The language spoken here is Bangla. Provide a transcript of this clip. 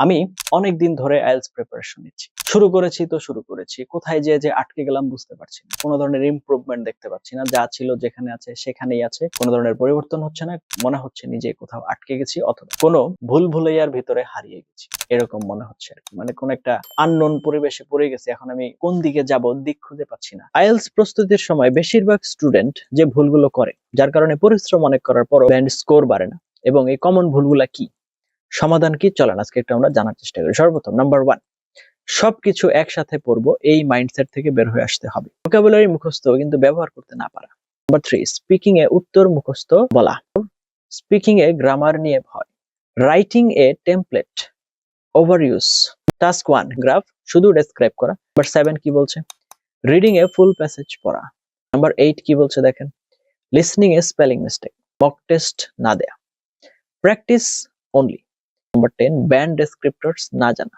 আমি অনেক দিন ধরে আইএলটিএস প্রিপারেশন নিচ্ছি। শুরু করেছি, কোথায় যে আটকে গেলাম বুঝতে পারছি না। কোনো ধরনের ইমপ্রুভমেন্ট দেখতে পাচ্ছি না। যা ছিল যেখানে আছে সেখানেই আছে। কোনো ধরনের পরিবর্তন হচ্ছে না। মনে হচ্ছে নিজে কোথাও আটকে গেছি অথবা কোনো ভুলভুলাইয়ার ভিতরে হারিয়ে গেছি। এরকম মনে হচ্ছে আর কি। মানে কোন একটা আননোন পরিবেশে পড়ে গেছি। এখন আমি কোন দিকে যাব দিক খুঁজে পাচ্ছি না। আইএলটিএস প্রস্তুতির সময় বেশিরভাগ স্টুডেন্ট যে ভুলগুলো করে, যার কারণে পরিশ্রম অনেক করার পরও ব্যান্ড স্কোর বাড়ে না। এবং এই কমন ভুলগুলা কি, সমাধান কি, চলেন আজকে একটু আমরা জানার চেষ্টা করি। সর্বপ্রথম নাম্বার 1, সবকিছু একসাথে পড়বো এই মাইন্ডসেট থেকে বের হয়ে আসতে হবে। ভোকাবুলারি মুখস্থ কিন্তু ব্যবহার করতে না পারা। নাম্বার 3, স্পিকিং এ উত্তর মুখস্থ বলা। স্পিকিং এ গ্রামার নিয়ে ভয়। রাইটিং এ template overuse. Task 1, graph শুধু ডেসক্রাইব করা। নাম্বার 7 কি বলছে, রিডিং এ ফুল প্যাসেজ পড়া। নাম্বার 8 কি বলছে দেখেন, লিসনিং এ স্পেলিং মিস্টেক, মক টেস্ট না দেয়া, practice only. Number 10, band descriptors না জানা।